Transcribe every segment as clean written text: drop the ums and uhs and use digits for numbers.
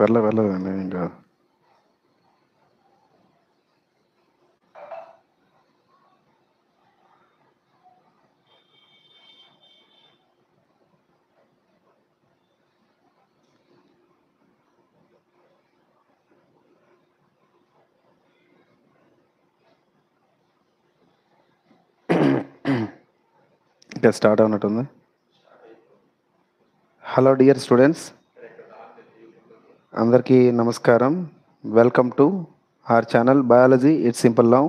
వెళ్ళదండి ఇంకా. ఇంకా స్టార్ట్ అవునట్టుంది. హలో డియర్ స్టూడెంట్స్, అందరికీ నమస్కారం. Welcome to our channel biology it's simple now.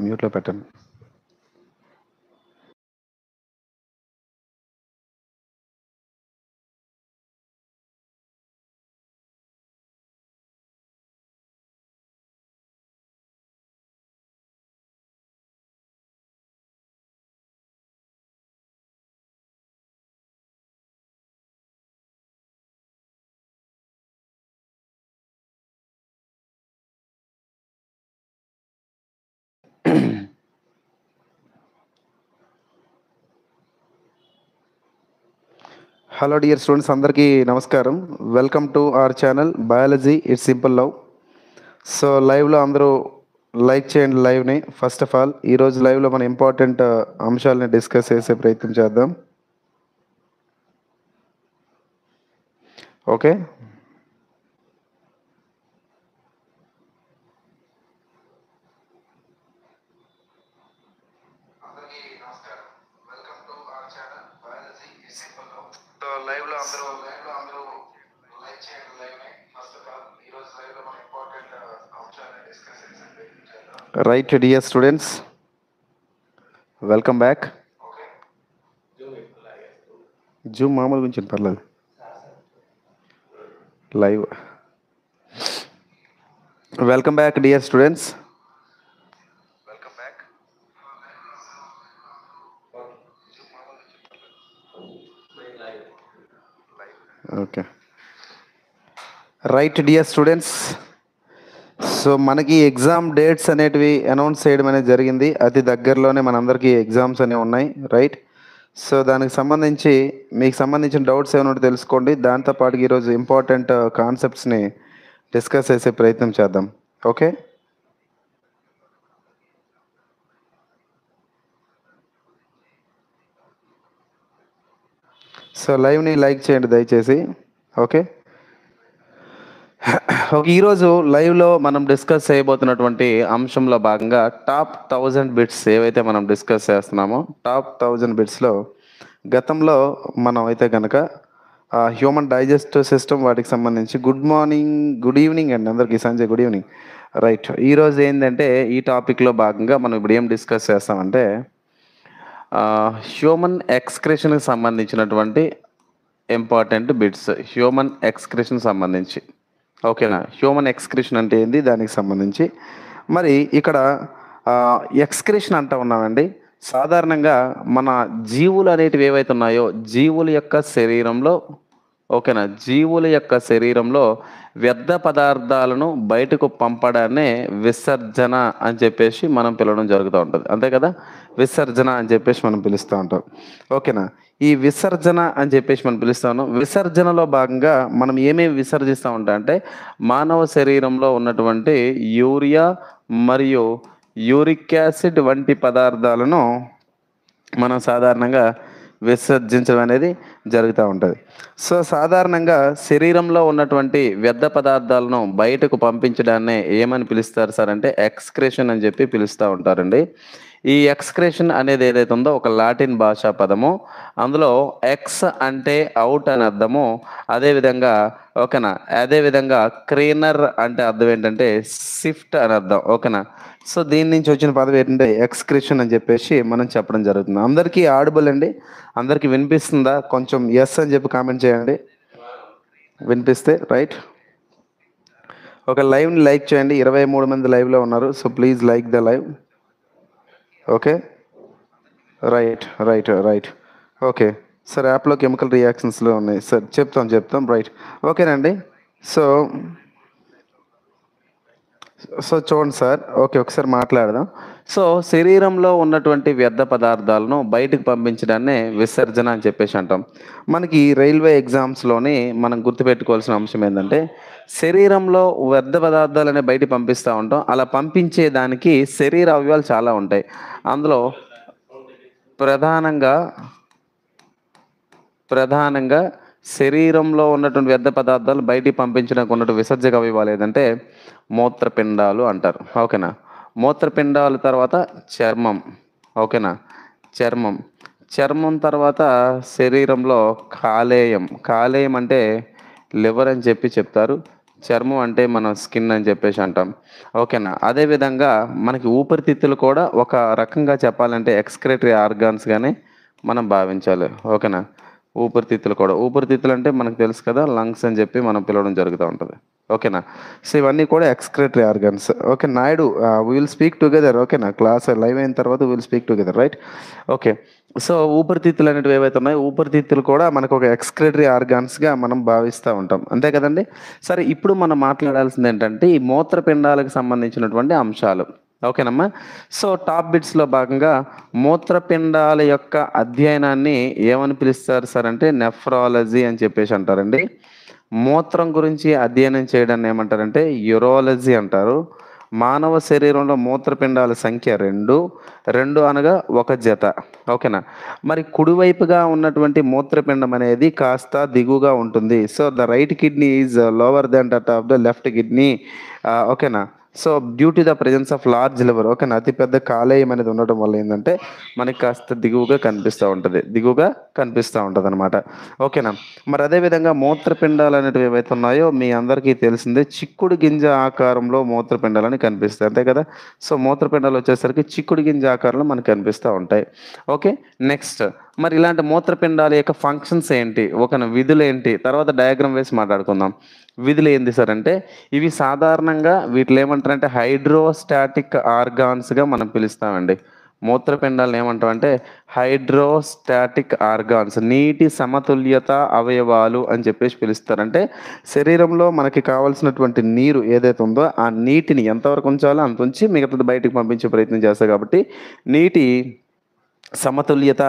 మ్యూట్లో పెట్టండి. హలో డియర్ స్టూడెంట్స్, అందరికీ నమస్కారం. Welcome to our channel biology it's simple now. So లైవ్లో అందరూ లైక్ చేయండి లైవ్ని. ఫస్ట్ ఆఫ్ ఆల్ ఈరోజు లైవ్లో మన ఇంపార్టెంట్ అంశాలని డిస్కస్ చేసే ప్రయత్నం చేద్దాం. Okay, right dear students, welcome back. Zoom మామూలు గురించి పర్లేదు. Live welcome back dear students. Okay, right dear students. So మనకి ఎగ్జామ్ డేట్స్ అనేటివి అనౌన్స్ చేయడం అనేది జరిగింది. అతి దగ్గరలోనే మనందరికీ ఎగ్జామ్స్ అనేవి ఉన్నాయి. రైట్, సో దానికి సంబంధించి మీకు సంబంధించిన డౌట్స్ ఏమైనా ఉంటే తెలుసుకోండి. దాంతోపాటు ఈరోజు ఇంపార్టెంట్ కాన్సెప్ట్స్ని డిస్కస్ చేసే ప్రయత్నం చేద్దాం. ఓకే, సో లైవ్ని లైక్ చేయండి దయచేసి. ఓకే, ఈరోజు లైవ్లో మనం డిస్కస్ చేయబోతున్నటువంటి అంశంలో భాగంగా టాప్ 1000 బిట్స్ ఏవైతే మనం డిస్కస్ చేస్తున్నామో, టాప్ 1000 బిట్స్లో గతంలో మనం అయితే కనుక హ్యూమన్ డైజెస్టివ్ సిస్టమ్ వాటికి సంబంధించి గుడ్ ఈవినింగ్ అండి అందరికీ. Sanjay good evening. రైట్, ఈరోజు ఏంటంటే ఈ టాపిక్లో భాగంగా మనం ఇప్పుడు ఏం డిస్కస్ చేస్తామంటే హ్యూమన్ ఎక్స్క్రెషన్కి సంబంధించినటువంటి ఇంపార్టెంట్ బిట్స్. హ్యూమన్ ఎక్స్క్రెషన్ సంబంధించి, ఓకేనా, హ్యూమన్ ఎక్స్క్రెషన్ అంటే ఏంది దానికి సంబంధించి. మరి ఇక్కడ ఎక్స్క్రెషన్ అంటూ ఉన్నామండి. సాధారణంగా మన జీవులు అనేటివి ఏవైతే ఉన్నాయో జీవుల యొక్క శరీరంలో, ఓకేనా, జీవుల యొక్క శరీరంలో వ్యర్థ పదార్థాలను బయటకు పంపడాన్నే విసర్జన అని చెప్పేసి మనం పిలవడం జరుగుతూ ఉంటుంది. అంతే కదా, విసర్జన అని చెప్పేసి మనం పిలుస్తూ ఉంటాం. ఓకేనా, ఈ విసర్జన అని చెప్పేసి మనం పిలుస్తాను. విసర్జనలో భాగంగా మనం ఏమేమి విసర్జిస్తూ ఉంటాం అంటే మానవ శరీరంలో ఉన్నటువంటి యూరియా మరియు యూరిక్ యాసిడ్ వంటి పదార్థాలను మనం సాధారణంగా విసర్జించడం అనేది జరుగుతూ ఉంటుంది. సో సాధారణంగా శరీరంలో ఉన్నటువంటి వ్యర్థ పదార్థాలను బయటకు పంపించడాన్నే ఏమని పిలుస్తారు సార్ అంటే ఎక్స్క్రెషన్ అని చెప్పి పిలుస్తూ ఉంటారండి. ఈ ఎక్స్క్రెషన్ అనేది ఏదైతే ఉందో ఒక లాటిన్ భాషా పదము. అందులో ఎక్స్ అంటే అవుట్ అని అర్థము. అదేవిధంగా ఓకేనా, అదేవిధంగా క్రీనర్ అంటే అర్థం ఏంటంటే షిఫ్ట్ అని అర్థం. ఓకేనా, సో దీని నుంచి వచ్చిన పదం ఏంటంటే ఎక్స్క్రెషన్ అని చెప్పేసి మనం చెప్పడం జరుగుతుంది. అందరికీ ఆడిబుల్ అండి, అందరికీ వినిపిస్తుందా? కొంచెం ఎస్ అని చెప్పి కామెంట్ చేయండి వినిపిస్తే. రైట్, ఒక లైవ్ని లైక్ చేయండి. 23 మంది లైవ్లో ఉన్నారు. So please like the live. Okay, right right right. Okay sir, యాప్లో కెమికల్ రియాక్షన్స్లో ఉన్నాయి సార్, చెప్తాం. రైట్, ఓకేనండి. సో సో చూడండి సార్, ఓకే ఒకసారి మాట్లాడదాం. సో శరీరంలో ఉన్నటువంటి వ్యర్థ పదార్థాలను బయటకు పంపించడాన్నే విసర్జన అని చెప్పేసి అంటాం. మనకి రైల్వే ఎగ్జామ్స్‌లోని మనం గుర్తుపెట్టుకోవాల్సిన అంశం ఏందంటే, శరీరంలో వ్యర్థ పదార్థాలనే బయటికి పంపిస్తా ఉంటాం. అలా పంపించే దానికి శరీర అవయవాలు చాలా ఉంటాయి. అందులో ప్రధానంగా ప్రధానంగా శరీరంలో ఉన్నటువంటి వ్యర్థ పదార్థాలు బయటికి పంపించడానికి ఉన్నటువంటి విసర్జక అవయవాలు ఏదంటే మూత్రపిండాలు అంటారు. ఓకేనా? మూత్రపిండాల తర్వాత చర్మం. ఓకేనా? చర్మం. చర్మం తర్వాత శరీరంలో కాలేయం. కాలేయం అంటే లివర్ అని చెప్పి చెప్తారు. చర్మం అంటే మనం స్కిన్ అని చెప్పేసి అంటాం. ఓకేనా? అదే విధంగా మనకి ఊపిరితిత్తులు కూడా ఒక రకంగా చెప్పాలంటే ఎక్స్‌క్రిటరీ ఆర్గాన్స్‌గానే మనం భావించాలి. ఓకేనా? ఊపిరితిత్తులు కూడా. ఊపిరితిత్తులు అంటే మనకు తెలుసు కదా! లంగ్స్ అని చెప్పి మనం పిలవడం జరుగుతా ఉంటది. ఓకేనా? సో, ఇవన్నీ కూడా excretory organs. Okay. Naidu we will speak together. ఓకేనా? క్లాస్ లైవ్ అయిన తర్వాత we will speak together. Right? Okay. So, ఊపిరితిత్తులు అనేటివి ఏవైతే ఉన్నాయో, ఊపిరితిత్తులు కూడా మనకు ఒక ఎక్స్‌క్రిటరీ ఆర్గాన్స్‌గా మనం భావిస్తా ఉంటాం. అంతే కదండీ! సరే, ఇప్పుడు మనం మాట్లాడాల్సింది ఏంటంటే, ఈ మూత్రపిండాలకు సంబంధించినటువంటి అంశాలు. ఓకేనమ్మా? సో, టాప్ బిట్స్‌లో భాగంగా మూత్రపిండాల యొక్క అధ్యయనాన్ని ఏమని పిలుస్తారు సార్ అంటే నెఫ్రాలజీ అని చెప్పేసి అంటారండి. మూత్రం గురించి అధ్యయనం చేయడాన్ని ఏమంటారంటే యూరాలజీ అంటారు. మానవ శరీరంలో మూత్రపిండాల సంఖ్య 2. 2 అనగా ఒక జత. ఓకేనా? మరి కుడివైపుగా ఉన్నటువంటి మూత్రపిండం అనేది కాస్త దిగువగా ఉంటుంది. So, the right kidney is lower than that of the left kidney. ఓకేనా? So, due to the presence of large liver. ఓకేనా? అతి పెద్ద కాలేయం అనేది ఉండడం వల్ల ఏందంటే, మనకి కాస్త దిగువగా కనిపిస్తా ఉంటది. దిగువగా కనిపిస్తా ఉంటదనమాట. ఓకేనా? మరి అదే విధంగా మూత్రపిండాలు అనేటివి ఏవైతే ఉన్నాయో మీ అందరికీ తెలిసిందే. చిక్కుడు గింజ ఆకారంలో మూత్రపిండాలని కనిపిస్తాయి. అంతే కదా! సో, మూత్రపిండాలు వచ్చేసరికి చిక్కుడు గింజ ఆకారంలో మనకు కనిపిస్తా ఉంటాయి. ఓకే. నెక్స్ట్ మరి ఇలాంటి మూత్రపిండాల యొక్క ఫంక్షన్స్ ఏంటి? ఓకేనా? విధులేంటి? తర్వాత డయాగ్రామ్ వేసి మాట్లాడుకుందాం. విధులు ఏంది సార్ అంటే, ఇవి సాధారణంగా వీటిని ఏమంటారంటే హైడ్రోస్టాటిక్ ఆర్గాన్స్‌గా మనం పిలుస్తామండి. మూత్రపిండాలను ఏమంటామంటే హైడ్రోస్టాటిక్ ఆర్గాన్స్, నీటి సమతుల్యత అవయవాలు అని చెప్పేసి పిలుస్తారు. అంటే శరీరంలో మనకి కావాల్సినటువంటి నీరు ఏదైతే ఉందో, ఆ నీటిని ఎంతవరకు ఉంచాలో అంత ఉంచి మిగతాది బయటికి పంపించే ప్రయత్నం చేస్తాయి కాబట్టి, నీటి సమతుల్యత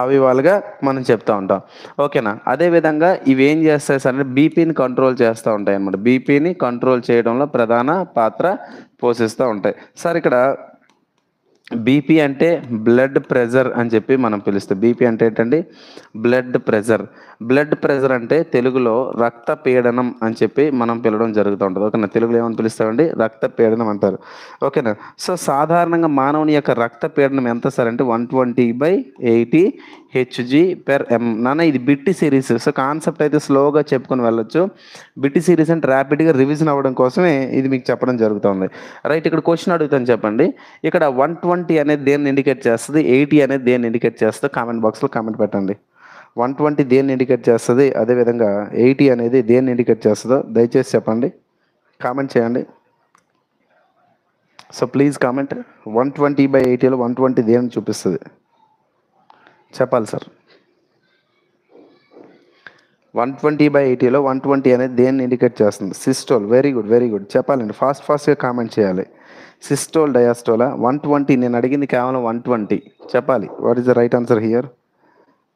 అవయవాలుగా మనం చెప్తా ఉంటాం. ఓకేనా? అదే విధంగా ఇవేం చేస్తాయి సార్ అంటే బీపీని కంట్రోల్ చేస్తా ఉంటాయన్నమాట. బీపీని కంట్రోల్ చేయడంలో ప్రధాన పాత్ర పోషిస్తా ఉంటాయి. సార్ ఇక్కడ బీపీ అంటే బ్లడ్ ప్రెషర్ అని చెప్పి మనం పిలుస్తాం. బీపీ అంటే ఏంటండి? Blood pressure. బ్లడ్ ప్రెషర్ అంటే తెలుగులో రక్త పీడనం అని చెప్పి మనం పిలవడం జరుగుతూ ఉంటది. ఓకేనా? తెలుగులో ఏమని పిలుస్తామండి? రక్త పీడనం అంటారు. ఓకేనా? సో, సాధారణంగా మానవుని యొక్క రక్త పీడనం ఎంత సార్ అంటే 120/80 hg/m. నాన్న ఇది బిట్ సిరీస్. సో, కాన్సెప్ట్ అయితే స్లోగా చెప్పుకొని వెళ్ళొచ్చు. బిట్ సిరీస్ అంటే ర్యాపిడ్‌గా రివిజన్ అవ్వడం కోసమే ఇది మీకు చెప్పడం జరుగుతుంది. రైట్, ఇక్కడ క్వెషన్ అడుగుతాను చెప్పండి. ఇక్కడ 120 అనేది దేన్ని ఇండికేట్ చేస్తది? 80 అనేది దేన్ని ఇండికేట్ చేస్తదో కామెంట్ బాక్స్‌లో కామెంట్ పెట్టండి. 120 దేన్ని ఇండికేట్ చేస్తది? అదేవిధంగా 80 అనేది దేన్ని ఇండికేట్ చేస్తదో దయచేసి చెప్పండి. కామెంట్ చేయండి. So, please comment. 120/80లో 120 దేన్ని చూపిస్తది? చెప్పాలి సార్. 120/80లో 120 అనేది దేన్ని ఇండికేట్ చేస్తుంది? Systole. Very good. Very good. చెప్పాలండి. ఫాస్ట్‌గా కామెంట్ చేయాలి. సిస్టోల్, డయాస్టోలా? 120 నేను అడిగింది కేవలం 120. చెప్పాలి. What is the right answer here?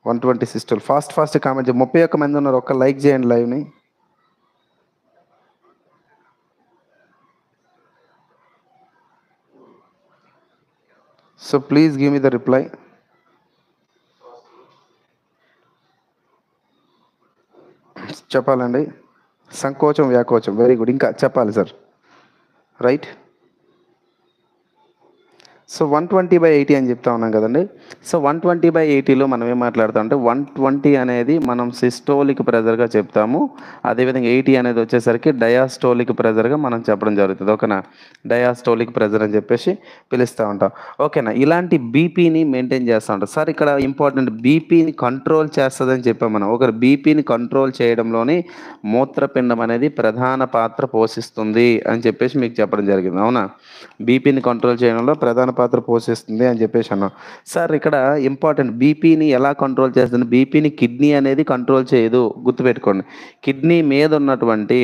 120 systole. Fast comment 31 మంది ఉన్నారు. ఒక్క లైక్ చేయండి లైవ్‌ని. So, please give me the reply. చెప్పాలండి. సంకోచం, వ్యాకోచం. Very good. ఇంకా చెప్పాలి సార్. రైట్. సో, 120/80 అని చెప్తా ఉన్నాం కదండీ! సో, 120/80లో మనం ఏం మాట్లాడుతాం అంటే 120 అనేది మనం సిస్టోలిక్ ప్రెషర్‌గా చెప్తాము. అదేవిధంగా 80 అనేది వచ్చేసరికి డయాస్టోలిక్ ప్రెషర్‌గా మనం చెప్పడం జరుగుతది. ఓకేనా? డయాస్టోలిక్ ప్రెషర్ అని చెప్పేసి పిలుస్తా ఉంటాం. ఓకేనా? ఇలాంటి బీపీని మెయింటైన్ చేస్తా ఉంటాం. సార్ ఇక్కడ ఇంపార్టెంట్ బీపీని కంట్రోల్ చేస్తదని చెప్పాం మనం. ఒకరు బీపీని కంట్రోల్ చేయడంలోని మూత్రపిండం అనేది ప్రధాన పాత్ర పోషిస్తుంది అని చెప్పేసి మీకు చెప్పడం జరిగింది. అవునా? బీపీని కంట్రోల్ చేయడంలో ప్రధాన పాత్ర పోషిస్తుంది అని చెప్పేసి అన్నాం. సార్ ఇక్కడ ఇంపార్టెంట్ బీపీని ఎలా కంట్రోల్ చేస్తుంది? బీపీని కిడ్నీ అనేది కంట్రోల్ చేయదు. గుర్తుపెట్టుకోండి. కిడ్నీ మీద ఉన్నటువంటి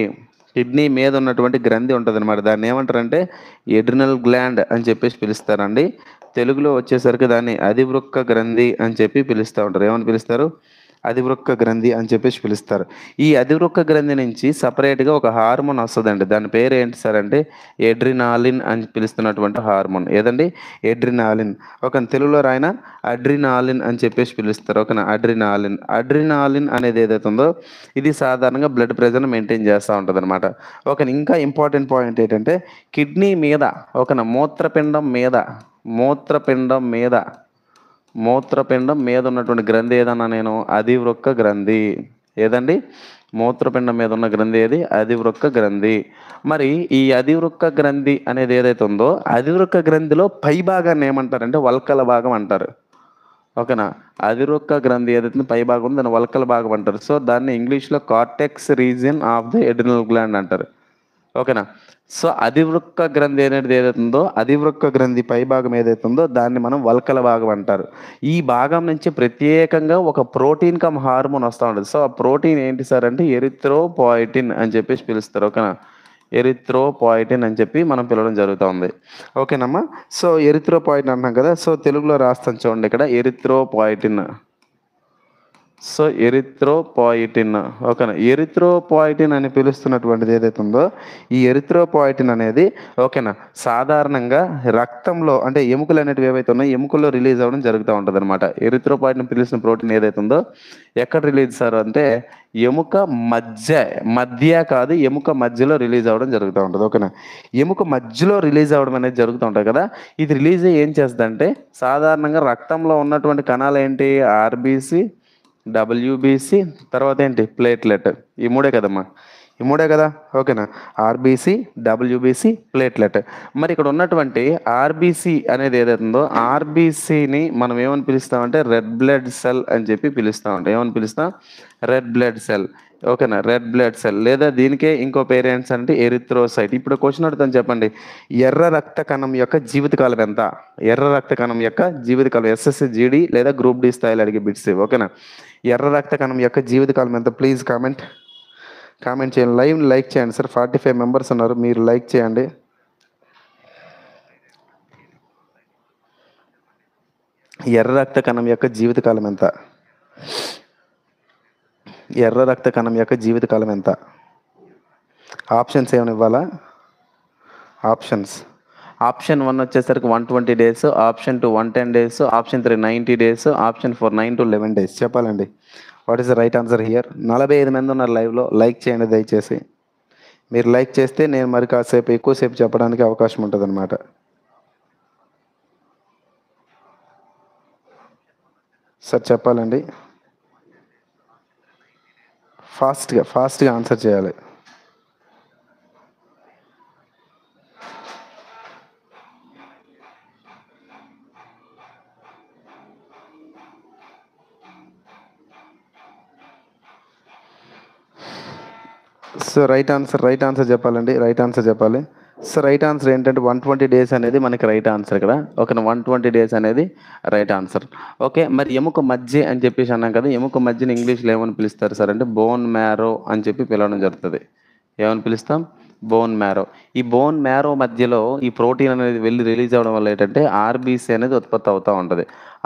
కిడ్నీ మీద ఉన్నటువంటి గ్రంథి ఉంటుంది అనమాట. దాన్ని ఏమంటారంటే ఎడ్రినల్ గ్లాండ్ అని చెప్పేసి పిలుస్తారండి. తెలుగులో వచ్చేసరికి దాన్ని అధివృక్క గ్రంథి అని చెప్పి పిలుస్తూ ఉంటారు. ఏమని పిలుస్తారు? అధివృక్క గ్రంథి అని చెప్పేసి పిలుస్తారు. ఈ అధివృక్క గ్రంథి నుంచి సపరేట్గా ఒక హార్మోన్ వస్తుందండి. దాని పేరు ఏంటి సార్ అంటే ఎడ్రినాలిన్ అని పిలుస్తున్నటువంటి హార్మోన్. ఏదండి? ఎడ్రినాలిన్. ఒక తెలుగులో రాయన అడ్రినాలిన్ అని చెప్పేసి పిలుస్తారు. ఓకేనా? అడ్రినాలిన్. అడ్రినాలిన్ అనేది ఏదైతే ఉందో ఇది సాధారణంగా బ్లడ్ ప్రెషర్ని మెయింటైన్ చేస్తూ ఉంటుంది అనమాట. ఓకే, ఇంకా ఇంపార్టెంట్ పాయింట్ ఏంటంటే కిడ్నీ మీద ఓకేనా మూత్రపిండం మీద ఉన్నటువంటి గ్రంథి ఏదన్నా నేను అధివృక్క గ్రంథి. ఏదండి? మూత్రపిండం మీద ఉన్న గ్రంథి ఏది? అధివృక్క గ్రంథి. మరి ఈ అధివృక్క గ్రంథి అనేది ఏదైతే ఉందో అధివృక్క గ్రంథిలో పై భాగాన్ని ఏమంటారంటే వల్కల భాగం అంటారు. ఓకేనా? అధివృక్క గ్రంథి ఏదైతే పై భాగం ఉందో దాన్ని వల్కల భాగం అంటారు. సో దాన్ని ఇంగ్లీష్లో cortex region of the adrenal gland అంటారు. ఓకేనా? సో అధివృక్క గ్రంథి అనేది ఏదైతే ఉందో అధివృక్క గ్రంథి పై భాగం ఏదైతే ఉందో దాన్ని మనం వల్కల భాగం అంటారు. ఈ భాగం నుంచి ప్రత్యేకంగా ఒక ప్రోటీన్ కమ్ హార్మోన్ వస్తూ ఉంటుంది. సో ఆ ప్రోటీన్ ఏంటి సార్ అంటే ఎరిథ్రోపాయిటిన్ అని చెప్పేసి పిలుస్తారు. ఓకేనా? ఎరిథ్రోపాయిటిన్ అని చెప్పి మనం పిలవడం జరుగుతూ ఉంది. ఓకేనమ్మా? సో ఎరిథ్రోపాయిటిన్ అంటున్నాం కదా. సో తెలుగులో రాస్తాను చూడండి ఇక్కడ ఎరిథ్రోపాయిటిన్. So erythropoietin. ఓకేనా? ఎరిథ్రోపాయిటిన్ అని పిలుస్తున్నటువంటిది ఏదైతే ఉందో ఈ ఎరిథ్రోపాయిటిన్ అనేది ఓకేనా సాధారణంగా రక్తంలో అంటే ఎముకలు అనేటివి ఏవైతే ఉన్నాయో ఎముకల్లో రిలీజ్ అవ్వడం జరుగుతూ ఉంటుంది అనమాట. ఎరిథ్రోపాయిటిన్ పిలుస్తున్న ప్రోటీన్ ఏదైతే ఉందో ఎక్కడ రిలీజ్ సార్ అంటే ఎముక మధ్య కాదు ఎముక మధ్యలో రిలీజ్ అవ్వడం జరుగుతూ ఉంటుంది. ఓకేనా? ఎముక మధ్యలో రిలీజ్ అవ్వడం అనేది జరుగుతూ ఉంటుంది కదా. ఇది రిలీజ్ అయ్యి ఏం చేస్తుందంటే సాధారణంగా రక్తంలో ఉన్నటువంటి కణాలు ఏంటి? ఆర్బీసీ, డబ్ల్యూబీసీ, తర్వాత ఏంటి? ప్లేట్లెట్. ఈ మూడే కదమ్మా, ఈ మూడే కదా. ఓకేనా? RBC, WBC, platelet. మరి ఇక్కడ ఉన్నటువంటి ఆర్బీసీ అనేది ఏదైతే ఉందో ఆర్బీసీని మనం ఏమని పిలుస్తామంటే రెడ్ బ్లడ్ సెల్ అని చెప్పి పిలుస్తామంట. ఏమని పిలుస్తాం? Red blood cell. ఓకేనా? రెడ్ బ్లడ్ సెల్ లేదా దీనికే ఇంకో పేరెంట్స్ అంటే ఎరిథ్రోసైట్. ఇప్పుడు క్వశ్చన్ అడుగుతాను చెప్పండి. ఎర్ర రక్త కణం యొక్క జీవితకాలం ఎంత? ఎర్ర రక్త కణం యొక్క జీవితకాలం ఎస్ఎస్సి జీడి లేదా గ్రూప్ డి స్థాయిలో అడిగే బిట్స్. ఓకేనా? ఎర్ర రక్త కణం యొక్క జీవితకాలం ఎంత? ప్లీజ్ కామెంట్ చేయండి. లైక్ చేయండి సార్. 45 మెంబర్స్ ఉన్నారు, మీరు లైక్ చేయండి. ఎర్ర రక్త కణం యొక్క జీవితకాలం ఎంత? ఎర్ర రక్త కణం యొక్క జీవితకాలం ఎంత? ఆప్షన్స్ ఏమైనా ఇవ్వాలా? ఆప్షన్ 1 వచ్చేసరికి 120 days, option 2 110 days, option 3 90 days, option 4 9 to 11 days. చెప్పాలండి. What is the right answer here? 45 మంది ఉన్నారు లైవ్లో. లైక్ చేయండి దయచేసి. మీరు లైక్ చేస్తే నేను మరి కాసేపు ఎక్కువసేపు చెప్పడానికి అవకాశం ఉంటుంది అనమాట. సార్ చెప్పాలండి. ఫాస్ట్గా ఆన్సర్ చేయాలి. సో రైట్ ఆన్సర్ చెప్పాలండి. రైట్ ఆన్సర్ చెప్పాలి. సో రైట్ ఆన్సర్ ఏంటంటే 120 డేస్ అనేది మనకి రైట్ ఆన్సర్ ఇక్కడ. ఓకే, 120 డేస్ అనేది రైట్ ఆన్సర్. ఓకే, మరి ఎముక మధ్య అని చెప్పేసి అన్నాం కదా. ఎముక మధ్యని ఇంగ్లీష్లో ఏమని పిలుస్తారు సార్ అంటే బోన్ మ్యారో అని చెప్పి పిలవడం జరుగుతుంది. ఏమని పిలుస్తాం? Bone marrow. ఈ బోన్ మ్యారో మధ్యలో ఈ ప్రోటీన్ అనేది వెళ్ళి రిలీజ్ అవ్వడం వల్ల ఏంటంటే ఆర్బీసీ అనేది ఉత్పత్తి అవుతూ ఉంటుంది.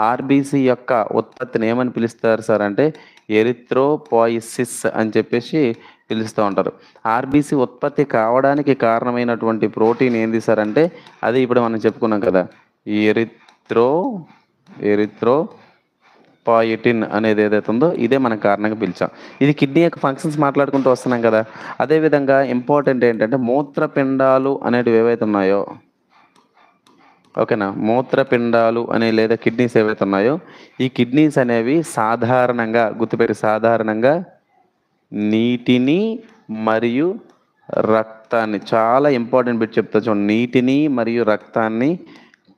ఆర్బీసీ యొక్క ఉత్పత్తిని ఏమని పిలుస్తారు సార్ అంటే ఎరిథ్రోపాయిసిస్ అని చెప్పేసి పిలుస్తూ ఉంటారు. ఆర్బీసీ ఉత్పత్తి కావడానికి కారణమైనటువంటి ప్రోటీన్ ఏంది సార్ అంటే అది ఇప్పుడు మనం చెప్పుకున్నాం కదా, ఎరిథ్రోపాయిటిన్ అనేది ఏదైతే ఉందో ఇదే మనకు కారణంగా పిలిచాం. ఇది కిడ్నీ యొక్క ఫంక్షన్స్ మాట్లాడుకుంటూ వస్తున్నాం కదా. అదేవిధంగా ఇంపార్టెంట్ ఏంటంటే మూత్రపిండాలు అనేటివి ఏవైతే ఉన్నాయో, ఓకేనా, మూత్రపిండాలు అనే లేదా కిడ్నీస్ ఏవైతే ఉన్నాయో ఈ కిడ్నీస్ అనేవి సాధారణంగా గుర్తుపెట్టి సాధారణంగా నీటిని మరియు రక్తాన్ని, చాలా ఇంపార్టెంట్ బిట్ చెప్తా చూడండి, నీటిని మరియు రక్తాన్ని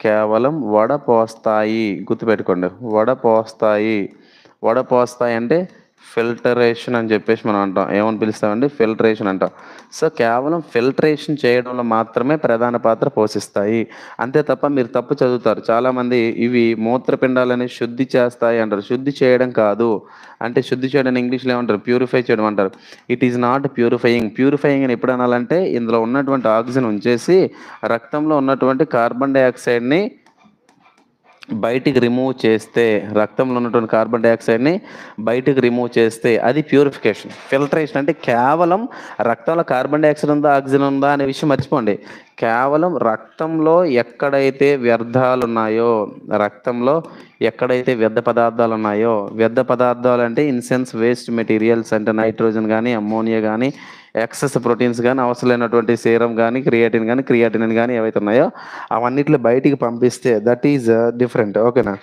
కేవలం వడపోస్తాయి. గుర్తుపెట్టుకోండి, వడపోస్తాయి అంటే ఫిల్టరేషన్ అని చెప్పేసి మనం అంటాం. ఏమని పిలుస్తామండి? ఫిల్టరేషన్ అంటాం. సో, కేవలం ఫిల్టరేషన్ చేయడంలో మాత్రమే ప్రధాన పాత్ర పోషిస్తాయి. అంతే తప్ప మీరు తప్పు చదువుతారు. చాలామంది ఇవి మూత్రపిండాలని శుద్ధి చేస్తాయి అంటారు. శుద్ధి చేయడం కాదు. అంటే శుద్ధి చేయడాన్ని ఇంగ్లీష్‌లో ఏమంటారు? ప్యూరిఫై చేయడం అంటారు. It is not purifying. Purifying అని ఎప్పుడు అనాలంటే ఇందులో ఉన్నటువంటి ఆక్సిజన్ ఉంచేసి రక్తంలో ఉన్నటువంటి కార్బన్ డయాక్సైడ్‌ని బయటికి రిమూవ్ చేస్తే, రక్తంలో ఉన్నటువంటి కార్బన్ డయాక్సైడ్‌ని బయటికి రిమూవ్ చేస్తే అది ప్యూరిఫికేషన్. ఫిల్టరేషన్ అంటే కేవలం రక్తంలో కార్బన్ డయాక్సైడ్ ఉందా, ఆక్సిజన్ ఉందా అనే విషయం మర్చిపోండి. కేవలం రక్తంలో ఎక్కడైతే వ్యర్థ పదార్థాలున్నాయో, వ్యర్థ పదార్థాలంటే ఇన్ సెన్స్ వేస్ట్ మెటీరియల్స్ అంటే నైట్రోజన్ గానీ, అమ్మోనియా గానీ, ఎక్సెస్ ప్రోటీన్స్ గానీ, అవసరం లేనటువంటి సీరం గానీ, క్రియాటినిన్ గానీ ఏవైతే ఉన్నాయో అవన్నిటిని బయటికి పంపిస్తే దట్ ఈజ్ డిఫరెంట్. ఓకేనా?